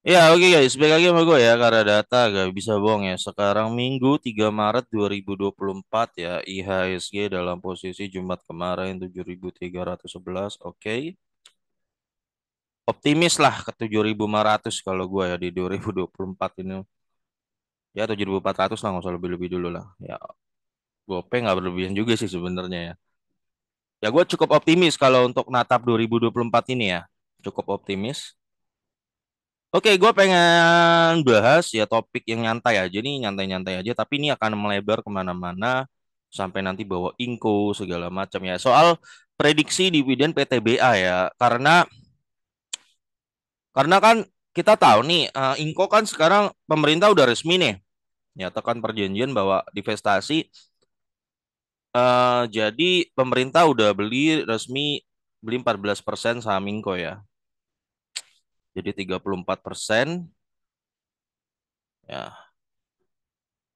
Ya, oke guys, balik lagi sama gue ya, karena data gak bisa bohong ya. Sekarang Minggu 3 Maret 2024 ya, IHSG dalam posisi Jumat kemarin 7.311. Oke. Optimis lah ke 7.500 kalau gue ya di 2024 ini. Ya 7.400 lah, nggak usah lebih-lebih dulu lah. Ya, gope nggak berlebihan juga sih sebenarnya ya. Ya gue cukup optimis kalau untuk natap 2024 ini ya. Cukup optimis. Oke, gue pengen bahas ya topik yang nyantai aja nih, nyantai-nyantai aja. Tapi ini akan melebar kemana-mana sampai nanti bawa Inco segala macam ya. Soal prediksi dividen PTBA ya, karena kan kita tahu nih, Inco kan sekarang pemerintah udah resmi nih, nyatakan perjanjian bahwa divestasi. Jadi pemerintah udah beli 14% saham Inco ya. Jadi 34%. Ya,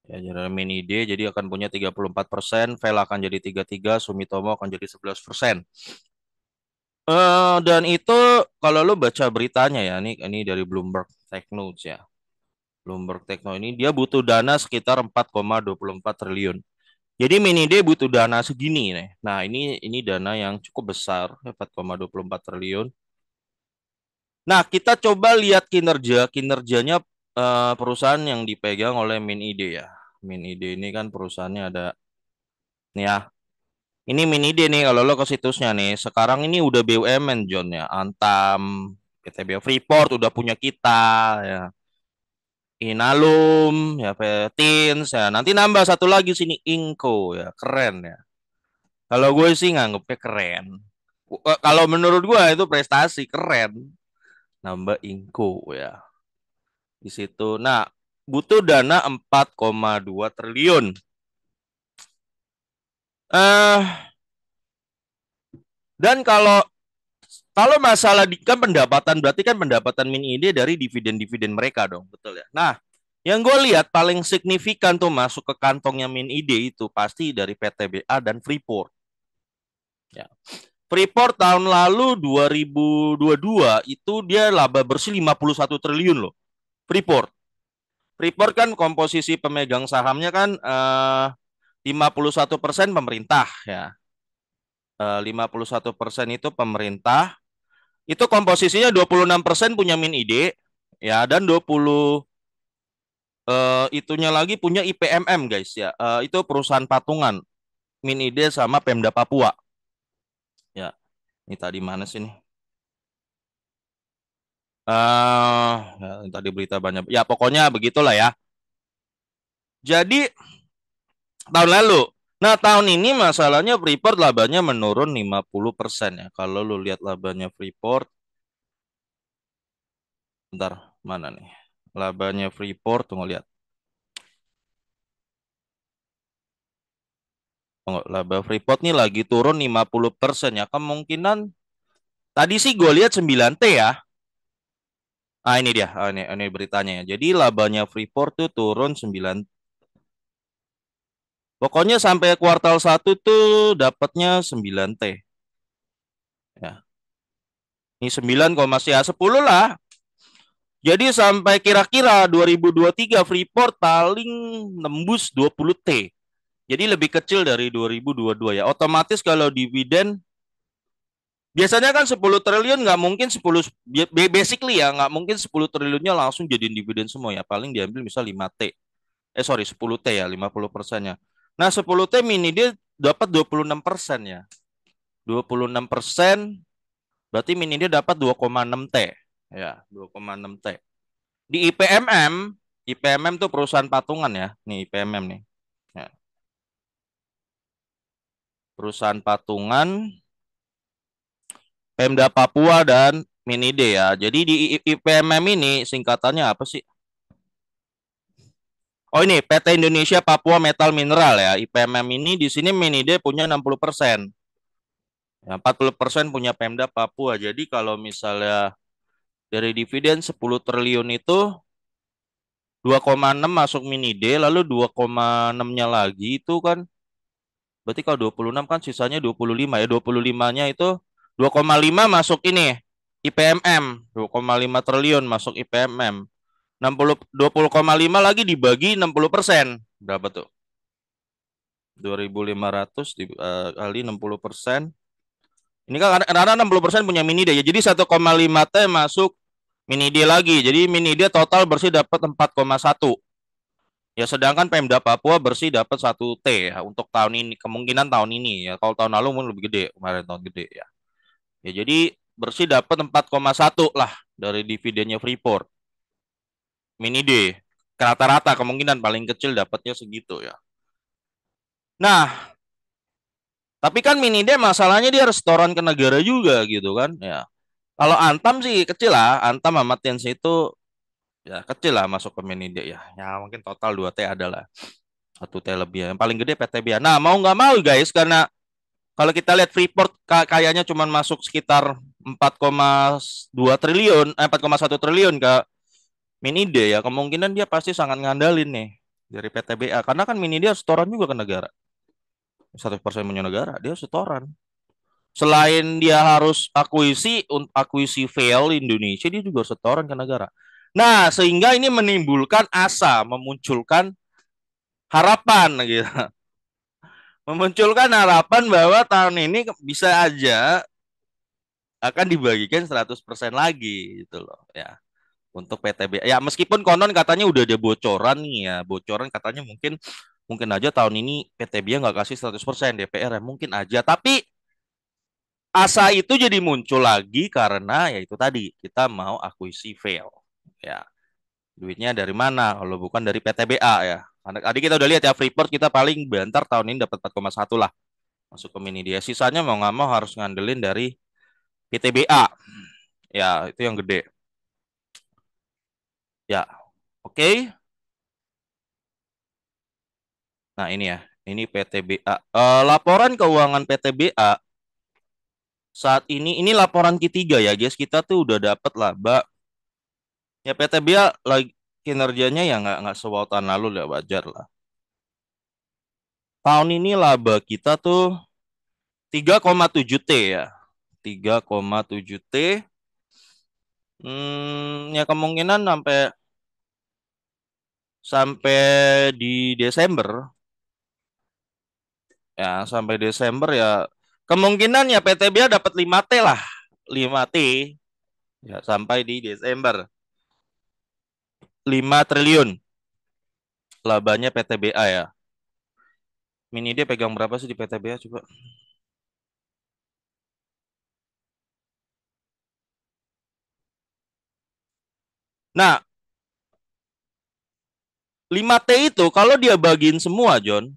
ya, jadi mini D jadi akan punya 34%, Vel akan jadi 33, Sumitomo akan jadi 11%. Dan itu kalau lu baca beritanya ya, ini dari Bloomberg Tech News ya. Bloomberg Techno ini dia butuh dana sekitar 4,24 triliun. Jadi mini D butuh dana segini nih. Nah, ini dana yang cukup besar, 4,24 triliun. Nah, kita coba lihat kinerjanya perusahaan yang dipegang oleh MinID ya. MinID ini kan perusahaannya ada nih ya. Ini MinID nih kalau lo ke situsnya nih. Sekarang ini udah BUMN John ya. Antam, PTB Freeport udah punya kita ya. Inalum ya, Petins ya. Nanti nambah satu lagi sini Inco ya. Keren ya. Kalau gue sih nganggepnya keren. Kalau menurut gue itu prestasi keren. Nambah Inco ya di situ. Nah, butuh dana 4,2 triliun. Eh dan kalau masalah kan pendapatan berarti kan pendapatan mini ide dari dividen-dividen mereka dong, betul ya. Nah, yang gue lihat paling signifikan tuh masuk ke kantongnya min ide itu pasti dari PTBA dan Freeport. Ya. Freeport tahun lalu 2022 itu dia laba bersih 51 triliun loh. Freeport. Freeport kan komposisi pemegang sahamnya kan 51% pemerintah ya. 51% itu pemerintah. Itu komposisinya 26% punya Min ID ya dan 20 itunya lagi punya IPMM guys ya. Itu perusahaan patungan Min ID sama Pemda Papua. Ya, ini tadi mana sih nih? Ya, tadi berita banyak. Ya, pokoknya begitulah ya. Jadi tahun lalu. Nah, tahun ini masalahnya Freeport labanya menurun 50% ya. Kalau lu lihat labanya Freeport, bentar, mana nih? Labanya Freeport, tunggu lihat. Tunggu, laba Freeport nih lagi turun 50% ya. Kemungkinan tadi sih gue lihat 9T ya. Ah, ini dia. Ah, ini beritanya ya. Jadi labanya Freeport tuh turun 9. Pokoknya sampai kuartal 1 tuh dapatnya 9T. Ya. Ini 9, ya 10 lah. Jadi sampai kira-kira 2023 Freeport paling nembus 20T. Jadi lebih kecil dari 2022 ya. Otomatis kalau dividen biasanya kan 10 triliun nggak mungkin 10, basically ya nggak mungkin 10 triliunnya langsung jadi dividen semua ya. Paling diambil misal 5T. Sorry 10T ya 50%-nya. Nah 10T mini dia dapat 26% ya. 26% berarti mini dia dapat 2,6T. Ya 2,6T. Di IPMM tuh perusahaan patungan ya. Nih IPMM nih. Ya, perusahaan patungan Pemda Papua dan Minide ya. Jadi di IPMM ini singkatannya apa sih? Oh ini PT Indonesia Papua Metal Mineral ya. IPMM ini di sini Minide punya 60%. Ya, 40% punya Pemda Papua. Jadi kalau misalnya dari dividen 10 triliun itu 2,6 masuk Minide, lalu 2,6-nya lagi itu kan berarti kalau 26 kan sisanya 25 ya. 25-nya itu 2,5 masuk ini. IPMM 2,5 triliun masuk IPMM. 20,5 lagi dibagi 60%. Berapa tuh? 2.500 kali 60%. Ini kan karena 60% punya mini dia. Jadi 1,5 T masuk mini dia lagi. Jadi mini dia total bersih dapat 4,1. Ya sedangkan Pemda Papua bersih dapat 1 T ya untuk tahun ini. Kemungkinan tahun ini ya. Kalau tahun lalu mungkin lebih gede, kemarin tahun gede ya. Ya jadi bersih dapat 4,1 lah dari dividennya Freeport. Mini D. Rata-rata kemungkinan paling kecil dapatnya segitu ya. Nah, tapi kan mini D masalahnya dia restoran ke negara juga gitu kan ya. Kalau Antam sih kecil lah, Antam sama Tensi itu ya kecil lah masuk ke mini D ya. Ya mungkin total 2 T ada lah. 1 T lebih. Yang paling gede PTBA. Nah, mau nggak mau guys, karena kalau kita lihat Freeport kayaknya cuma masuk sekitar 4,2 triliun, 4,1 triliun ke mini D ya. Kemungkinan dia pasti sangat ngandalin nih dari PTBA. Karena kan mini dia setoran juga ke negara. 100% punya negara, dia setoran. Selain dia harus akuisi fail Indonesia, dia juga setoran ke negara. Nah, sehingga ini menimbulkan asa, memunculkan harapan gitu. Memunculkan harapan bahwa tahun ini bisa aja akan dibagikan 100% lagi gitu loh ya untuk PTB. Ya meskipun konon katanya udah ada bocoran nih ya, bocoran katanya mungkin mungkin aja tahun ini PTB nggak kasih 100% DPR ya mungkin aja, tapi asa itu jadi muncul lagi karena ya itu tadi kita mau akuisi fail ya, duitnya dari mana kalau bukan dari PTBA ya. Karena tadi kita udah lihat ya Freeport kita paling bantar tahun ini dapat 4,1 lah masuk ke mini dia, sisanya mau nggak mau harus ngandelin dari PTBA ya, itu yang gede ya. Oke. Nah ini ya, ini PTBA. Laporan keuangan PTBA saat ini laporan ketiga ya guys, kita tuh udah dapet laba ya. PTBA lagi kinerjanya ya nggak sewau tahun lalu lah, wajar lah. Tahun ini laba kita tuh 3,7 T ya. 3,7 T. Ya kemungkinan sampai sampai di Desember ya, sampai Desember ya kemungkinan ya PTBA dapat 5 T lah. 5 T ya sampai di Desember. 5 triliun labanya PTBA ya. Mini dia pegang berapa sih di PTBA coba? Nah, 5 T itu kalau dia bagiin semua, John,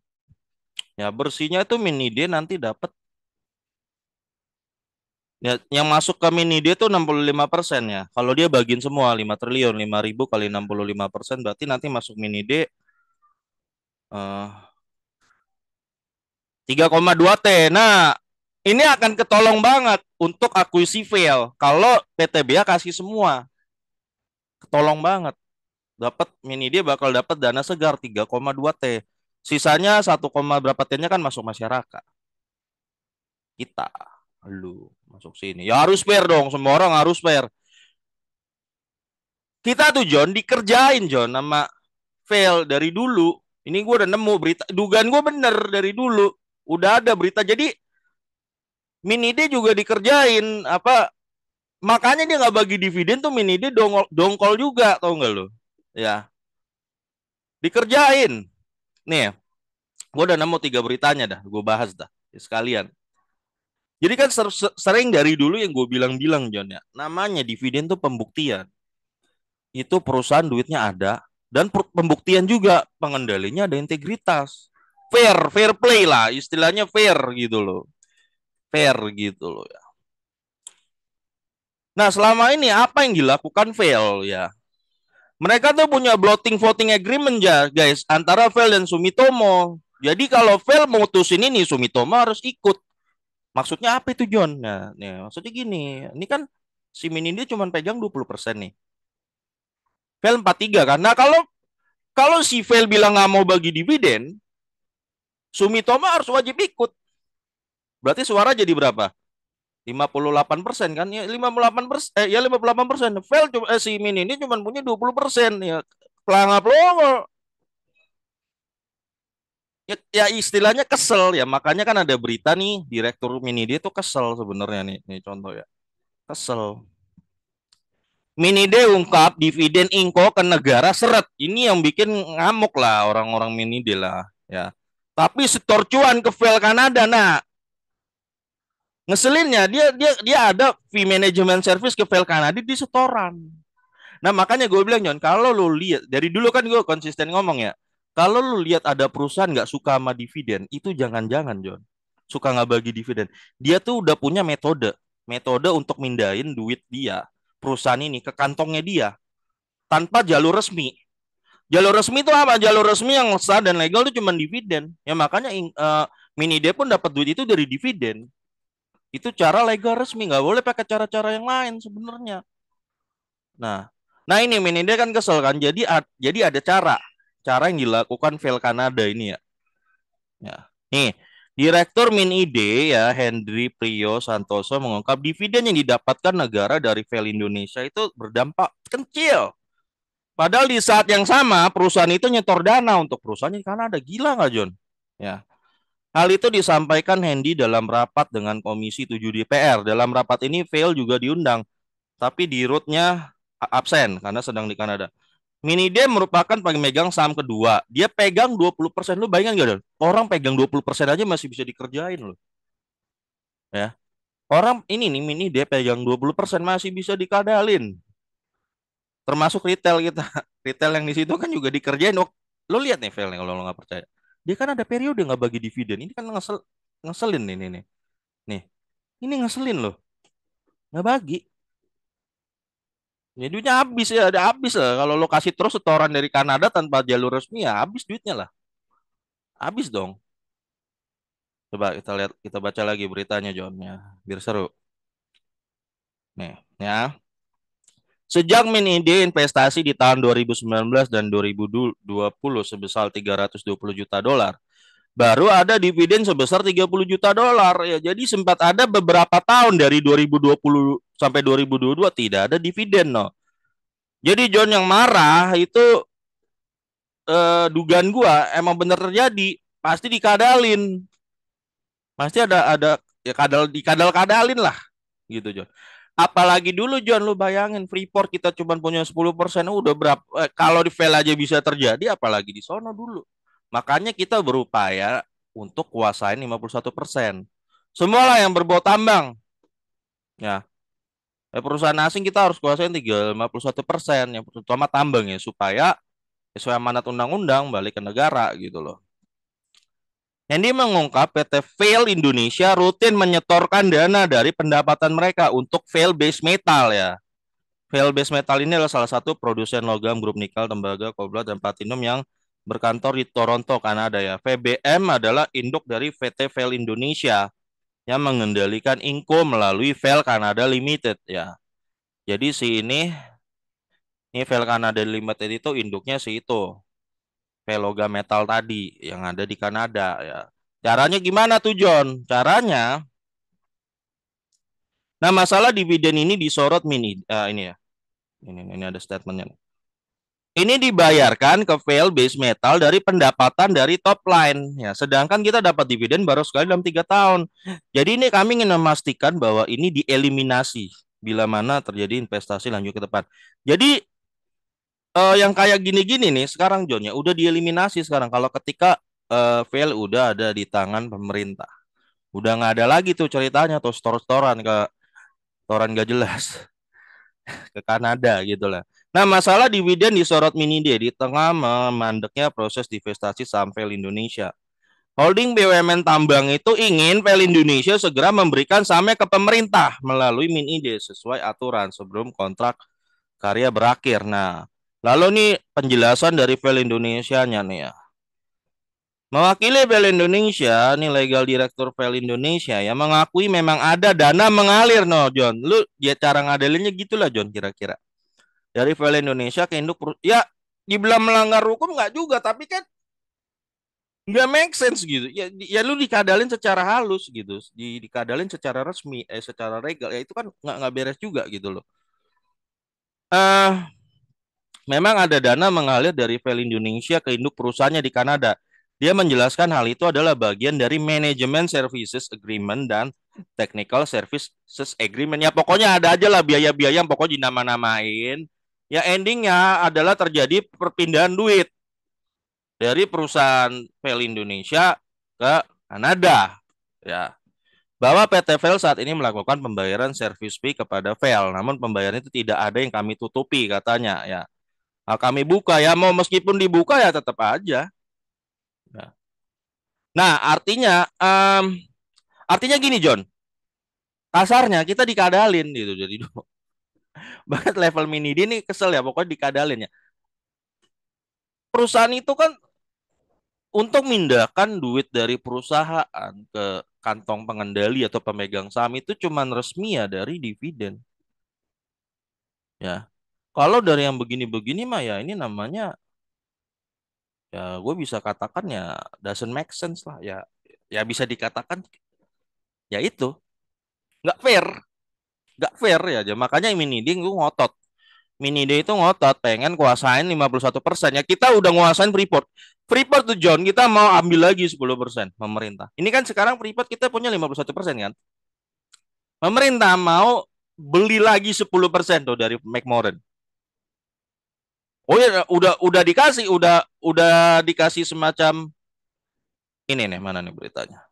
ya bersihnya itu mini dia nanti dapat ya, yang masuk ke mini dia tuh 65% ya. Kalau dia bagiin semua 5 triliun, 5.000 kali 65% berarti nanti masuk mini D 3,2 T. Nah, ini akan ketolong banget untuk akuisi fail. Kalau PTBA kasih semua, ketolong banget. Dapat mini dia bakal dapat dana segar 3,2 T. Sisanya 1, berapa T-nya kan masuk masyarakat. Kita, lu masuk sini. Ya harus fair dong, semua orang harus fair. Kita tuh John dikerjain John nama fail dari dulu. Ini gue udah nemu berita, dugaan gue bener dari dulu. Udah ada berita. Jadi mini D juga dikerjain apa? Makanya dia nggak bagi dividen tuh mini D dongkol, dongkol juga, tau nggak lo? Ya, dikerjain. Nih, gue udah nemu 3 beritanya dah, gue bahas dah sekalian. Jadi kan sering dari dulu yang gue bilang-bilang John ya, namanya dividen tuh pembuktian. Itu perusahaan duitnya ada dan pembuktian juga pengendalinya ada integritas. Fair, fair play lah, istilahnya fair gitu loh. Fair gitu loh ya. Nah, selama ini apa yang dilakukan fail ya? Mereka tuh punya bloating voting agreement ya, guys, antara fail dan Sumitomo. Jadi kalau fail mutusin ini Sumitomo harus ikut. Maksudnya apa itu John? Nah, nih, maksudnya gini, ini kan si Min ini cuma pegang 20% nih. Fail 43 kan. Nah, kalau kalau si fail bilang nggak mau bagi dividen, Sumitomo harus wajib ikut. Berarti suara jadi berapa? 58% kan? Ya 58%, ya 58%. Fail cuma si Min ini cuma punya 20% ya. Pelangap lo ya, ya istilahnya kesel ya. Makanya kan ada berita nih, direktur Mini dia tuh kesel sebenarnya nih contoh ya. Kesel. Minide ungkap dividen Inko ke negara seret. Ini yang bikin ngamuk lah orang-orang Minide lah ya. Tapi setor cuan ke Vel Kanada. Nah, ngeselinnya dia ada fee management service ke Vel Kanada di setoran. Nah, makanya gue bilang John, kalau lu lihat dari dulu kan gue konsisten ngomong ya. Kalau lu lihat ada perusahaan nggak suka sama dividen, itu jangan-jangan John. Suka nggak bagi dividen. Dia tuh udah punya metode untuk mindahin duit dia, perusahaan ini ke kantongnya dia tanpa jalur resmi. Jalur resmi itu apa? Jalur resmi yang sah dan legal itu cuma dividen. Ya makanya Minide pun dapat duit itu dari dividen. Itu cara legal resmi, nggak boleh pakai cara-cara yang lain sebenarnya. Nah, nah ini Minide kan kesel kan. Jadi ada cara yang dilakukan Vel Kanada ini ya. Ya. Nih, Direktur Minide ya Hendry Priyo Santoso mengungkap dividen yang didapatkan negara dari Vel Indonesia itu berdampak kecil. Padahal di saat yang sama perusahaan itu nyetor dana untuk perusahaan di Kanada. Gila nggak John? Ya. Hal itu disampaikan Hendy dalam rapat dengan Komisi 7 DPR. Dalam rapat ini Vail juga diundang, tapi di rootnya absen karena sedang di Kanada. Minide merupakan pemegang saham kedua. Dia pegang 20%. Lu bayangin gak, Don? Orang pegang 20% aja masih bisa dikerjain loh. Ya. Orang ini nih Minide pegang 20% masih bisa dikadalin. Termasuk retail kita. Retail yang di situ kan juga dikerjain. Oh, lu lihat nih Vel nih kalau lu nggak percaya. Dia kan ada periode nggak bagi dividen. Ini kan ngeselin nih. Nih, ini ngeselin loh. Nggak bagi. Ya duitnya habis ya, ada habis lah. Kalau lo kasih terus setoran dari Kanada tanpa jalur resmi ya habis duitnya lah. Habis dong. Coba kita lihat, kita baca lagi beritanya John ya, biar seru. Nih, ya. Sejak ide investasi di tahun 2019 dan 2020 sebesar 320 juta dolar, baru ada dividen sebesar 30 juta dolar ya. Jadi sempat ada beberapa tahun dari 2020 sampai 2022 tidak ada dividen no. Jadi John yang marah itu dugaan gua emang bener terjadi, pasti dikadalin. Pasti ada ya dikadal-kadalin lah gitu John. Apalagi dulu John lu bayangin Freeport kita cuma punya 10% udah berapa kalau di fail aja bisa terjadi apalagi di sono dulu. Makanya kita berupaya untuk kuasain 51%. Semualah yang berbau tambang ya. Perusahaan asing kita harus kuasain 51% yang terutama tambang ya supaya sesuai amanat undang-undang balik ke negara gitu loh. Hendy mengungkap PT Vail Indonesia rutin menyetorkan dana dari pendapatan mereka untuk Vail Base Metal ya. Vail Base Metal ini adalah salah satu produsen logam grup nikel, tembaga, kobalt, dan platinum yang berkantor di Toronto, Kanada ya. VBM adalah induk dari PT Vail Indonesia yang mengendalikan Inco melalui Vail Canada Limited ya. Jadi ini Vail Canada Limited itu induknya si itu Veloga Metal tadi yang ada di Kanada ya. Caranya gimana tuh John? Caranya, nah masalah dividen ini disorot ini ya. Ini ada statementnya. Ini dibayarkan ke fail base metal dari pendapatan dari top line ya. Sedangkan kita dapat dividen baru sekali dalam 3 tahun. Jadi ini kami ingin memastikan bahwa ini dieliminasi bila mana terjadi investasi lanjut ke depan. Jadi yang kayak gini-gini nih sekarang John ya udah dieliminasi sekarang kalau ketika fail udah ada di tangan pemerintah. Udah nggak ada lagi tuh ceritanya tuh store-storan ke toran gak jelas ke Kanada gitu lah. Nah, masalah dividen disorot Minide di tengah memandeknya proses divestasi saham Vel Indonesia. Holding BUMN tambang itu ingin Vel Indonesia segera memberikan sahamnya ke pemerintah melalui Minide sesuai aturan sebelum kontrak karya berakhir. Nah, lalu nih penjelasan dari Vel Indonesia-nya nih ya. Mewakili Vel Indonesia, nih legal direktur Vel Indonesia ya mengakui memang ada dana mengalir no John. Lu dia cara ngadalinnya gitulah John kira-kira. Dari Vel Indonesia ke induk ya dibilang melanggar hukum nggak juga tapi kan nggak make sense gitu. Ya, ya lu dikadalin secara halus gitu, dikadalin secara resmi, secara legal, ya itu kan nggak beres juga gitu loh. eh Memang ada dana mengalir dari Vel Indonesia ke induk perusahaannya di Kanada. Dia menjelaskan hal itu adalah bagian dari Management Services Agreement dan Technical Services Agreement. Ya pokoknya ada aja lah biaya-biaya yang pokoknya dinama-namain. Ya endingnya adalah terjadi perpindahan duit dari perusahaan Vel Indonesia ke Kanada. Ya, bahwa PT Vel saat ini melakukan pembayaran service fee kepada Vel, namun pembayaran itu tidak ada yang kami tutupi katanya ya. Nah, kami buka ya, mau meskipun dibuka ya tetap aja. Nah, nah, artinya gini John, kasarnya kita dikadalin gitu. Jadi banget level mini dia nih kesel ya, pokoknya dikadalin ya. Perusahaan itu kan untuk mindahkan duit dari perusahaan ke kantong pengendali atau pemegang saham itu cuman resmi ya dari dividen ya. Kalau dari yang begini-begini mah ya ini namanya ya gue bisa katakan ya doesn't make sense lah ya. Ya bisa dikatakan ya itu nggak fair. Nggak fair ya aja. Makanya Mini Ding gue ngotot. Mini Day itu ngotot pengen kuasain 51%. Ya kita udah nguasain Freeport. Freeport tuh John, kita mau ambil lagi 10% pemerintah. Ini kan sekarang Freeport kita punya 51% kan. Pemerintah mau beli lagi 10% tuh dari McMoran. Oh ya udah dikasih semacam ini nih mana nih beritanya.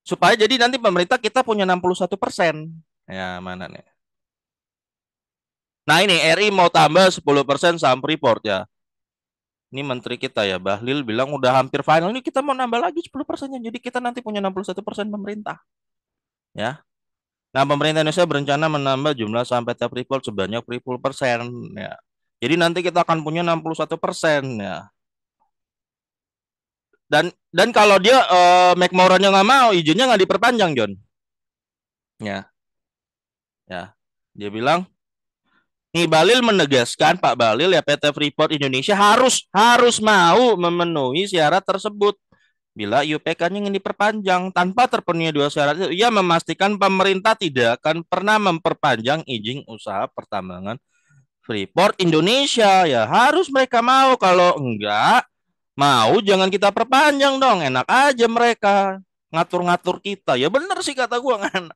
Supaya jadi nanti pemerintah kita punya 61%. Ya mana nih. Nah ini RI mau tambah 10% saham Freeport ya. Ini menteri kita ya, Bahlil bilang udah hampir final. Ini kita mau nambah lagi 10%-nya. Jadi kita nanti punya 61% pemerintah. Ya. Nah, pemerintah Indonesia berencana menambah jumlah saham PT Freeport sebanyak 30%. Ya. Jadi nanti kita akan punya 61%. Ya. Dan kalau dia McMoran-nya nggak mau, izinnya nggak diperpanjang, John. Ya. Ya. Dia bilang, nih Balil menegaskan Pak Balil ya PT Freeport Indonesia harus mau memenuhi syarat tersebut. Bila IUPK-nya ingin diperpanjang tanpa terpenuhi dua syarat itu, ia memastikan pemerintah tidak akan pernah memperpanjang izin usaha pertambangan Freeport Indonesia. Ya harus mereka mau, kalau enggak mau jangan kita perpanjang dong. Enak aja mereka ngatur-ngatur kita. Ya bener sih kata gua kan.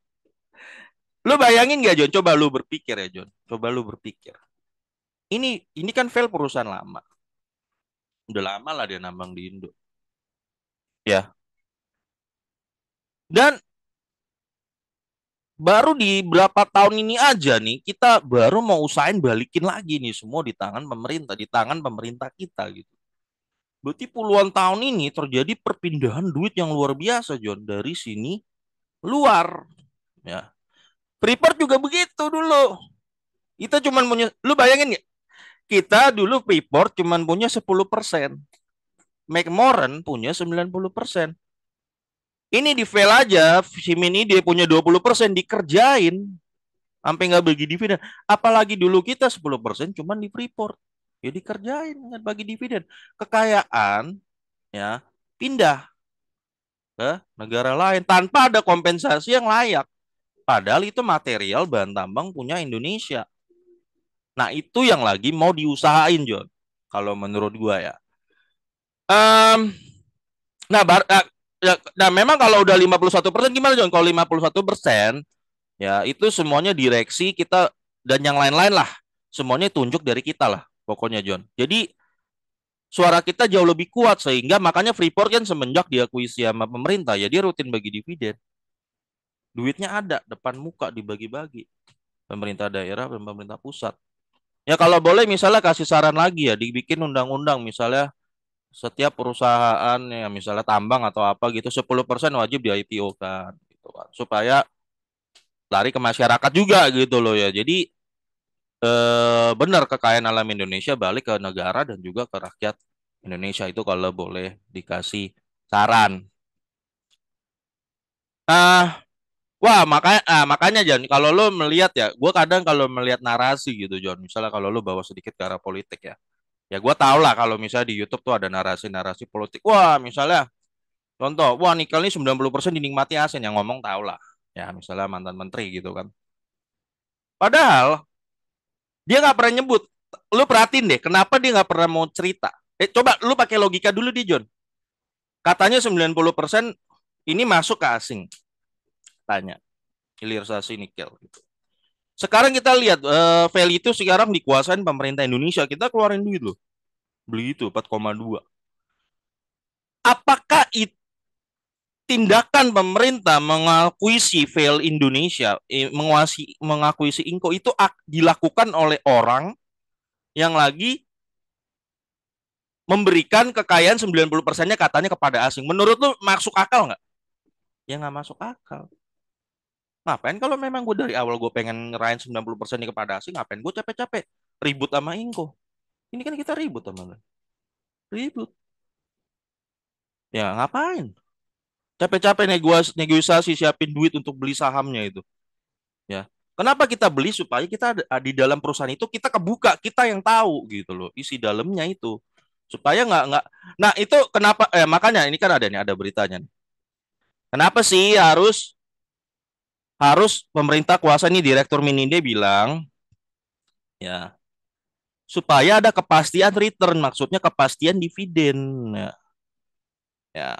Lu bayangin gak John? Coba lu berpikir ya John. Coba lu berpikir. Ini kan fail perusahaan lama. Udah lama lah dia nambang di Indo. Ya. Dan baru di berapa tahun ini aja nih kita baru mau usahain balikin lagi nih semua di tangan pemerintah kita gitu. Berarti puluhan tahun ini terjadi perpindahan duit yang luar biasa John dari sini luar ya. Freeport juga begitu dulu. Kita cuman punya lu bayangin ya, kita dulu Freeport cuman punya 10%. McMoran punya 90%. Ini di fail aja, si Mini dia punya 20% dikerjain sampai nggak bagi dividen. Apalagi dulu kita 10% cuman di Freeport. Ya dikerjain nggak bagi dividen. Kekayaan ya pindah ke negara lain tanpa ada kompensasi yang layak. Padahal itu material bahan tambang punya Indonesia. Nah, itu yang lagi mau diusahain, John. Kalau menurut gua ya. Em, nah, nah, memang kalau udah 51% gimana, John? Kalau 51% ya itu semuanya direksi kita dan yang lain-lain lah. Semuanya tunjuk dari kita lah, pokoknya John. Jadi suara kita jauh lebih kuat sehingga makanya Freeport kan semenjak diakuisisi sama pemerintah ya dia rutin bagi dividen. Duitnya ada depan muka dibagi-bagi. Pemerintah daerah dan pemerintah pusat. Ya kalau boleh misalnya kasih saran lagi ya dibikin undang-undang misalnya setiap perusahaan ya misalnya tambang atau apa gitu 10% wajib di IPO kan gitu kan supaya lari ke masyarakat juga gitu loh ya. Jadi benar kekayaan alam Indonesia balik ke negara dan juga ke rakyat Indonesia itu kalau boleh dikasih saran. Ah, wah makanya John, kalau lo melihat ya, gue kadang kalau melihat narasi gitu John, misalnya kalau lo bawa sedikit ke arah politik ya, Ya gue tau lah kalau misalnya di YouTube tuh ada narasi-narasi politik. Wah, misalnya contoh, wah nikel ini 90% dinikmati asing, yang ngomong tau lah. Ya misalnya mantan menteri gitu kan. Padahal dia nggak pernah nyebut. Lu perhatiin deh, kenapa dia nggak pernah mau cerita? Coba lu pakai logika dulu di John. Katanya 90% ini masuk ke asing. Tanya, hilirisasi nikel. Gitu. Sekarang kita lihat, value itu sekarang dikuasain pemerintah Indonesia. Kita keluarin duit loh. Beli itu 4,2. Apakah itu tindakan pemerintah mengakuisi fail Indonesia, mengakuisi Inko itu dilakukan oleh orang yang lagi memberikan kekayaan 90%-nya katanya kepada asing. Menurut lu masuk akal nggak? Ya nggak masuk akal. Ngapain kalau memang gue dari awal gue pengen ngerahin 90%-nya kepada asing, ngapain gue capek-capek ribut sama Inko? Ini kan kita ribut sama lu. Ribut. Ya ngapain? Capek-capek negosiasi siapin duit untuk beli sahamnya itu. Ya. Kenapa kita beli supaya kita di dalam perusahaan itu kita kebuka, kita yang tahu gitu loh, isi dalamnya itu. Supaya nggak. Nah, itu kenapa makanya ini kan ada nih, ada beritanya nih. Kenapa sih harus harus pemerintah kuasa nih, Direktur Mininde bilang ya supaya ada kepastian return, maksudnya kepastian dividen. Ya, ya.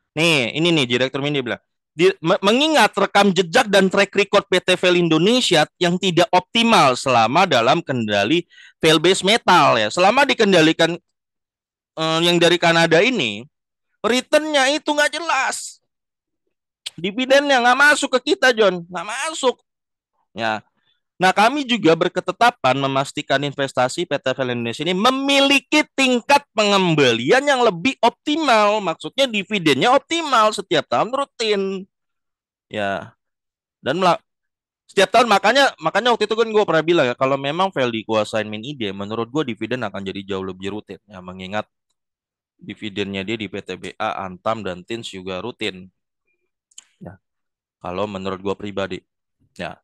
Nih, ini nih Direktur Mininde bilang mengingat rekam jejak dan track record PT Vel Indonesia yang tidak optimal selama dalam kendali fail base metal ya. Selama dikendalikan yang dari Kanada ini, returnnya itu nggak jelas. Dividennya nggak masuk ke kita, John. Nggak masuk. Ya. Nah, kami juga berketetapan memastikan investasi PT Vel Indonesia ini memiliki tingkat pengembalian yang lebih optimal. Maksudnya dividennya optimal setiap tahun rutin. Ya. Dan setiap tahun, makanya waktu itu kan gue pernah bilang ya, kalau memang Vel dikuasain Min-Ide, menurut gue dividen akan jadi jauh lebih rutin ya, mengingat dividennya dia di PTBA, Antam dan Tins juga rutin ya. Kalau menurut gue pribadi ya.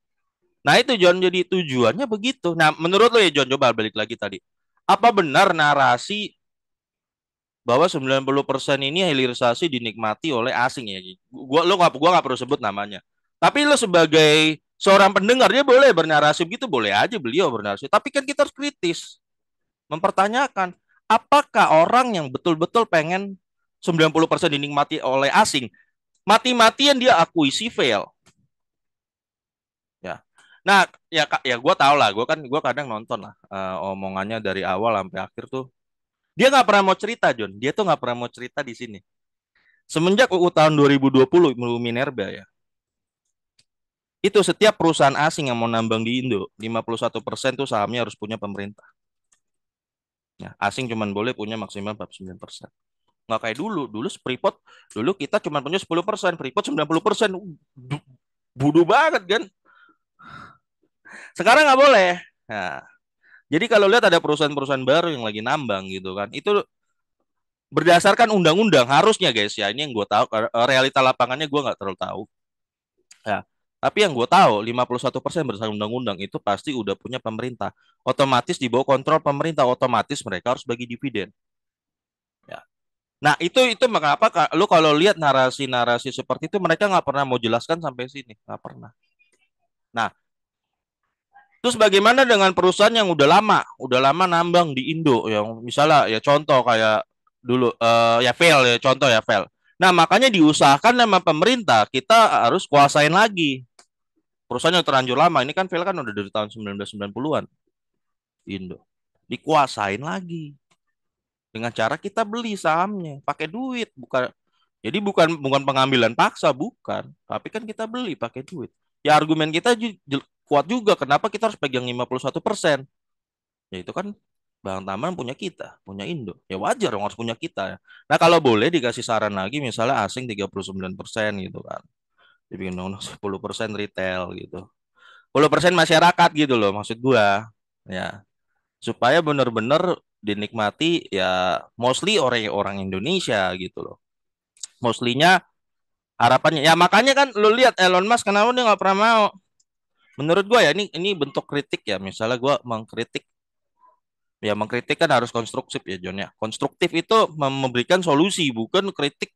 Nah itu John, jadi tujuannya begitu. Nah menurut lo ya John, coba balik lagi tadi. Apa benar narasi bahwa 90% ini hilirisasi dinikmati oleh asing ya? Gua nggak perlu sebut namanya. Tapi lo sebagai seorang pendengar dia boleh bernarasi begitu, boleh aja beliau bernarasi. Tapi kan kita harus kritis, mempertanyakan apakah orang yang betul-betul pengen 90% dinikmati oleh asing, mati-matian dia akuisi fail. Ya. Nah, ya gue tau lah, gue kadang nonton lah omongannya dari awal sampai akhir tuh. Dia nggak pernah mau cerita, John. Dia tuh nggak pernah mau cerita di sini. Semenjak UU tahun 2020 Minerba ya, itu setiap perusahaan asing yang mau nambang di Indo, 51% tuh sahamnya harus punya pemerintah. Ya, asing cuma boleh punya maksimal 49%. Nggak kayak dulu. Freeport, dulu kita cuma punya 10%, Freeport 90%. Bodoh banget kan? Sekarang nggak boleh. Nah, jadi kalau lihat ada perusahaan-perusahaan baru yang lagi nambang gitu kan, itu berdasarkan undang-undang harusnya guys ya, ini yang gue tahu, realita lapangannya gue nggak terlalu tahu. Ya. Tapi yang gue tahu 51% berdasarkan undang-undang itu pasti udah punya pemerintah. Otomatis di bawah kontrol pemerintah, otomatis mereka harus bagi dividen. Ya. Nah itu mengapa lu kalau lihat narasi-narasi seperti itu mereka nggak pernah mau jelaskan sampai sini, nggak pernah. Nah, terus bagaimana dengan perusahaan yang udah lama nambang di Indo, yang misalnya ya contoh kayak dulu ya fail ya contoh ya fail. Nah makanya diusahakan sama pemerintah kita harus kuasain lagi perusahaan yang terlanjur lama. Ini kan fail kan udah dari tahun 1990-an di Indo. Dikuasain lagi dengan cara kita beli sahamnya pakai duit, bukan jadi bukan pengambilan paksa, bukan, tapi kan kita beli pakai duit. Ya argumen kita kuat juga kenapa kita harus pegang 51%. Ya itu kan Bang Taman punya kita, punya Indo. Ya wajar dong harus punya kita ya. Nah, kalau boleh dikasih saran lagi misalnya asing 39% gitu kan. Dibikin dong 10% retail gitu. 10% masyarakat gitu loh maksud gua. Ya, supaya benar-benar dinikmati ya mostly orang-orang Indonesia gitu loh. Mostly-nya harapannya. Ya makanya kan lu lihat Elon Musk kenapa dia nggak pernah mau. Menurut gua ya ini bentuk kritik ya. Misalnya gua mengkritik Ya mengkritik kan harus konstruktif ya John ya. Konstruktif itu memberikan solusi, bukan kritik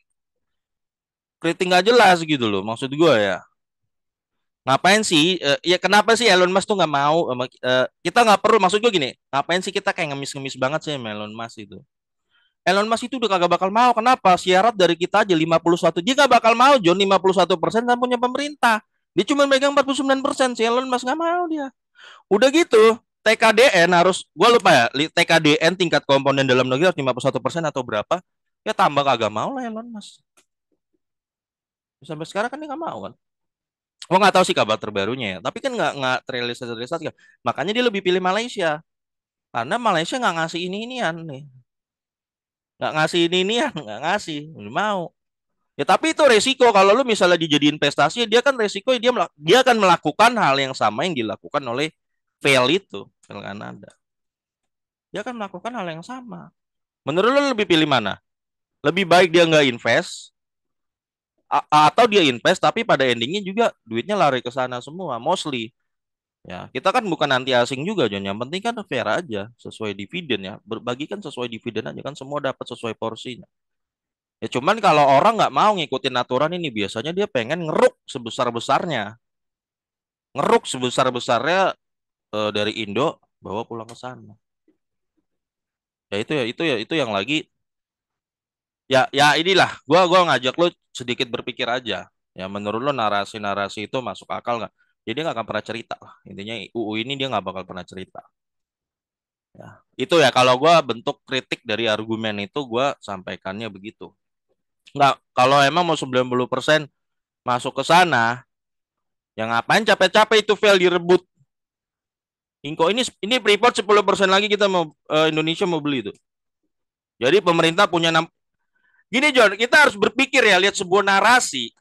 kritik nggak jelas gitu loh. Maksud gue ya. Ngapain sih? Ya kenapa sih Elon Musk tuh nggak mau? Kita nggak perlu. Maksud gue gini. Ngapain sih kita kayak ngemis-ngemis banget sih sama Elon Musk itu? Elon Musk itu udah kagak bakal mau. Kenapa? Syarat dari kita aja 51. Dia nggak bakal mau John 51% kan punya pemerintah. Dia cuma megang 49%. Si Elon Musk nggak mau dia. Udah gitu. TKDN harus, gue lupa ya, TKDN tingkat komponen dalam negeri harus 51% atau berapa, ya tambah kagak mau lah Elon Musk. Sampai sekarang kan dia nggak mau kan. Gue nggak tahu sih kabar terbarunya ya, tapi kan nggak terrealisasi kan. Makanya dia lebih pilih Malaysia, karena Malaysia nggak ngasih ini-inian nih, nggak ngasih ini-inian, nggak ngasih, nggak mau. Ya tapi itu resiko kalau lu misalnya dijadiin investasi, dia kan resiko dia akan melakukan hal yang sama yang dilakukan oleh Fail itu, Fail Kanada. Dia akan melakukan hal yang sama. Menurut lu lebih pilih mana? Lebih baik dia nggak invest atau dia invest tapi pada endingnya juga duitnya lari ke sana semua, mostly. Ya, kita kan bukan anti asing juga, John. Yang penting kan fair aja, sesuai dividen ya. Berbagi kan sesuai dividen aja kan semua dapat sesuai porsinya. Ya cuman kalau orang nggak mau ngikutin aturan ini, biasanya dia pengen ngeruk sebesar-besarnya. Ngeruk sebesar-besarnya dari Indo bawa pulang ke sana. Ya itu ya itu ya itu yang lagi ya inilah gua ngajak lu sedikit berpikir aja. Ya menurut lu narasi-narasi itu masuk akal nggak? Jadi dia nggak akan pernah cerita lah. Intinya UU ini dia nggak bakal pernah cerita. Ya, itu ya kalau gua bentuk kritik dari argumen itu gua sampaikannya begitu. Nggak, kalau emang mau 90% masuk ke sana, ya ngapain capek-capek itu fail direbut. Inko ini Freeport 10% lagi kita mau Indonesia mau beli itu. Jadi pemerintah punya gini John, kita harus berpikir ya, lihat sebuah narasi.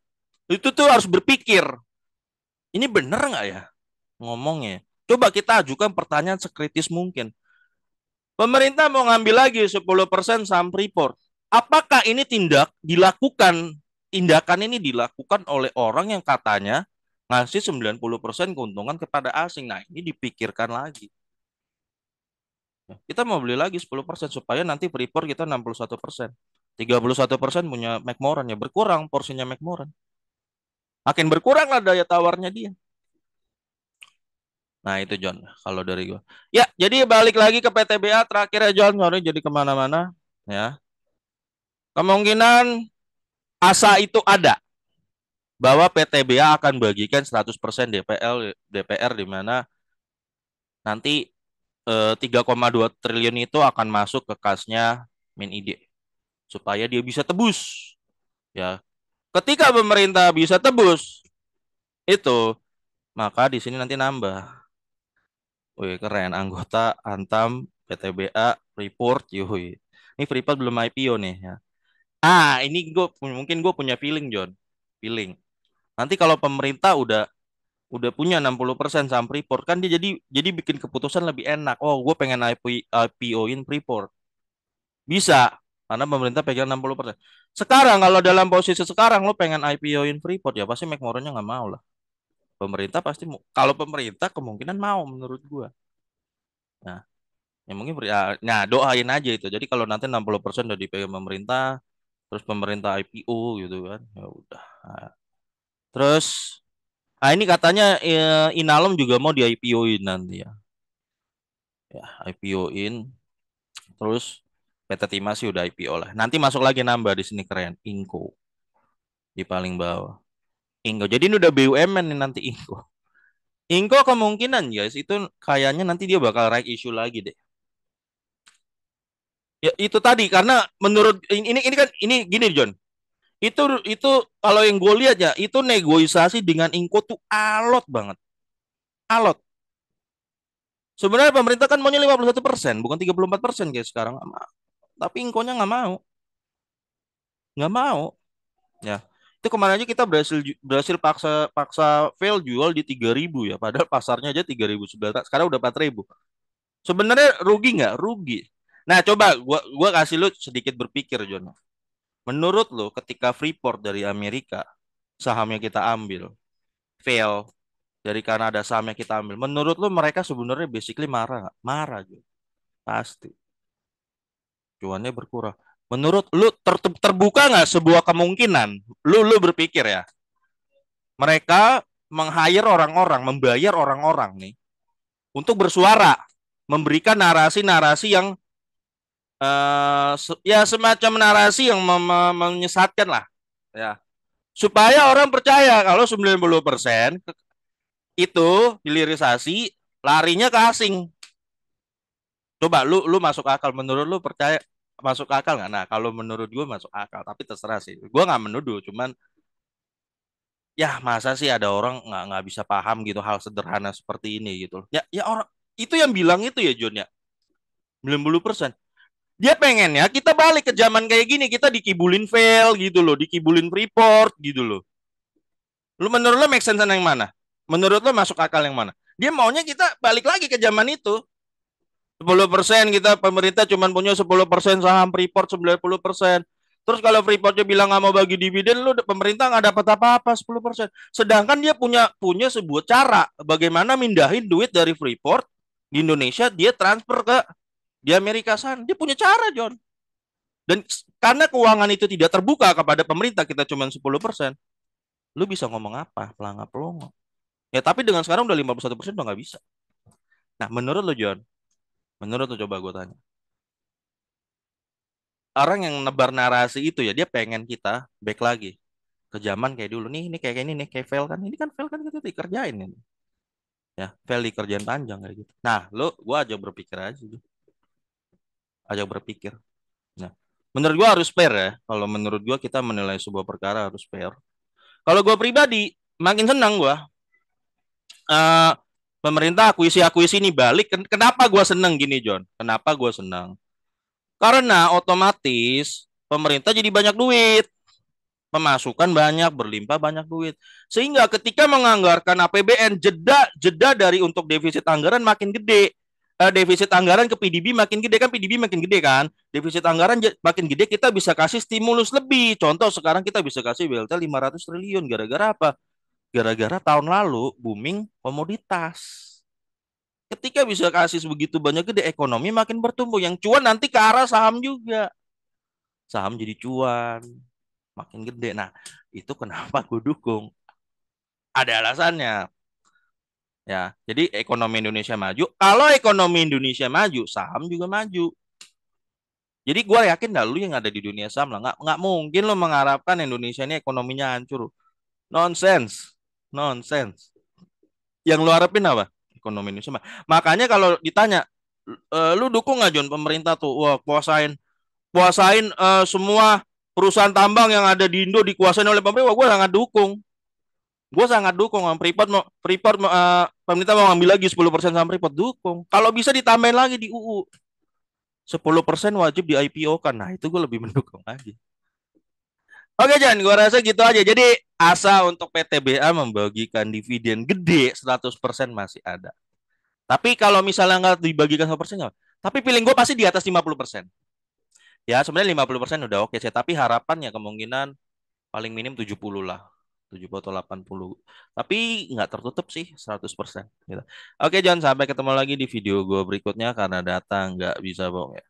Itu tuh harus berpikir, ini bener nggak ya ngomongnya? Coba kita ajukan pertanyaan sekritis mungkin. Pemerintah mau ngambil lagi 10% saham Freeport. Apakah ini tindakan ini dilakukan oleh orang yang katanya ngasih 90% keuntungan kepada asing. Nah, ini dipikirkan lagi. Kita mau beli lagi 10% supaya nanti Freeport kita 61%. 31% punya McMoran ya, berkurang porsinya McMoran. Makin berkurang lah daya tawarnya dia. Nah itu John, kalau dari gua. Ya, jadi balik lagi ke PTBA terakhir ya John, sorry jadi kemana-mana. Ya, kemungkinan asa itu ada bahwa PTBA akan bagikan 100% DPR di mana nanti 3,2 triliun itu akan masuk ke kasnya MinID supaya dia bisa tebus. Ya, ketika pemerintah bisa tebus itu, maka di sini nanti nambah. Wih, keren. Anggota Antam, PTBA, Freeport, yuhui. Ini Freeport belum IPO nih ya. Ini mungkin gue punya feeling, John. Feeling. Nanti kalau pemerintah udah punya 60% saham Freeport kan dia jadi bikin keputusan lebih enak. Oh, gue pengen IPO-in Freeport. Bisa karena pemerintah pegang 60%. Sekarang kalau dalam posisi sekarang lo pengen IPO-in Freeport ya pasti McMoran-nya nggak mau lah. Pemerintah pasti kalau pemerintah kemungkinan mau menurut gue. Nah, ya mungkin nah doain aja itu. Jadi kalau nanti 60% udah dipegang pemerintah, terus pemerintah IPO gitu kan. Ya udah. Nah, terus ini katanya Inalum juga mau di IPO-in nanti ya. Ya, IPO-in terus PT Timah sih udah IPO lah. Nanti masuk lagi nambah di sini keren, Inco di paling bawah. Inco. Jadi ini udah BUMN nih nanti Inco. Inco kemungkinan guys itu kayaknya nanti dia bakal raise issue lagi deh. Ya itu tadi karena menurut ini kan ini gini John. Itu kalau yang gue lihat ya, itu negosiasi dengan Inco tuh alot banget. Alot. Sebenarnya pemerintah kan maunya 51%, bukan 34% guys sekarang. Tapi Inco-nya nggak mau. Nggak mau. Ya. Itu kemarin aja kita berhasil paksa paksa fail jual di 3.000 ya. Padahal pasarnya aja 3.900. Sekarang udah 4.000. Sebenarnya rugi nggak? Rugi. Nah, coba gua kasih lu sedikit berpikir, John. Menurut lu ketika Freeport dari Amerika sahamnya kita ambil, fail dari Kanada sahamnya kita ambil. Menurut lu mereka sebenarnya basically marah nggak? Marah gitu. Pasti. Cuannya berkurang. Menurut lu terbuka nggak sebuah kemungkinan? Lu berpikir ya, mereka meng-hire orang-orang, membayar orang-orang nih untuk bersuara, memberikan narasi-narasi yang ya semacam narasi yang menyesatkan lah, ya. Supaya orang percaya kalau 90% itu hilirisasi larinya ke asing. Coba lu masuk akal, menurut lu percaya masuk akal nggak? Nah, kalau menurut gue masuk akal, tapi terserah sih. Gue nggak menuduh, cuman ya masa sih ada orang nggak bisa paham gitu hal sederhana seperti ini gitu. Ya ya orang itu yang bilang itu ya John ya. 90%. Dia pengen ya kita balik ke zaman kayak gini, kita dikibulin fail gitu loh, dikibulin Freeport gitu loh. Lu menurut lo make sense yang mana? Menurut lo masuk akal yang mana? Dia maunya kita balik lagi ke zaman itu. 10% kita pemerintah cuma punya 10% saham Freeport 90%. Terus kalau Freeportnya bilang nggak mau bagi dividen, lu pemerintah nggak dapat apa-apa 10%. Sedangkan dia punya sebuah cara bagaimana mindahin duit dari Freeport di Indonesia, dia transfer ke di Amerika sana. Dia punya cara, John. Dan karena keuangan itu tidak terbuka kepada pemerintah, kita cuma 10%. Lu bisa ngomong apa? Pelangap-pelongo. Ya tapi dengan sekarang udah 51% udah nggak bisa. Nah menurut lu John, menurut lu coba gue tanya. Orang yang nebar narasi itu ya dia pengen kita back lagi ke zaman kayak dulu nih, ini kayak ini nih, kayak fail kan. Ini kan fail kan kita dikerjain ini. Ya, fail dikerjain panjang kayak gitu. Nah, gua aja berpikir aja. Aja berpikir. Nah, menurut gua harus fair ya. Kalau menurut gua kita menilai sebuah perkara harus fair. Kalau gua pribadi makin senang gua eh pemerintah akuisi ini balik. Kenapa gua seneng gini, John? Kenapa gua senang? Karena otomatis pemerintah jadi banyak duit, pemasukan banyak, berlimpah banyak duit. Sehingga ketika menganggarkan APBN, jeda dari untuk defisit anggaran makin gede. Defisit anggaran ke PDB makin gede kan, PDB makin gede kan, defisit anggaran makin gede, kita bisa kasih stimulus lebih. Contoh sekarang kita bisa kasih BLT 500 triliun gara-gara apa? Gara-gara tahun lalu booming komoditas. Ketika bisa kasih sebegitu banyak gede, ekonomi makin bertumbuh. Yang cuan nanti ke arah saham juga. Saham jadi cuan, makin gede. Nah, itu kenapa gue dukung. Ada alasannya. Ya, jadi ekonomi Indonesia maju. Kalau ekonomi Indonesia maju, saham juga maju. Jadi gue yakin dah lu yang ada di dunia saham lah. Nggak mungkin lo mengharapkan Indonesia ini ekonominya hancur. Nonsense. Nonsense. Yang lu harapin apa? Ekonomi Indonesia. Makanya kalau ditanya, lu dukung nggak John pemerintah tuh? Wah, kuasain semua perusahaan tambang yang ada di Indo dikuasain oleh pemerintah. Wah, gue sangat dukung. Gue sangat dukung. Pemerintah mau ngambil lagi 10% saham Freeport, dukung. Kalau bisa ditambahin lagi di UU. 10% wajib di IPO kan. Nah, itu gue lebih mendukung lagi. Oke, Jan, gue rasa gitu aja. Jadi, asa untuk PTBA membagikan dividen gede 100% masih ada. Tapi kalau misalnya nggak dibagikan 100%, nggak. Tapi feeling gue pasti di atas 50%. Ya, sebenarnya 50% udah oke sih. Tapi harapannya kemungkinan paling minim 70 lah. 70 atau 80. Tapi nggak tertutup sih 100%. Gitu. Oke, John, sampai ketemu lagi di video gue berikutnya karena data nggak bisa bohong ya.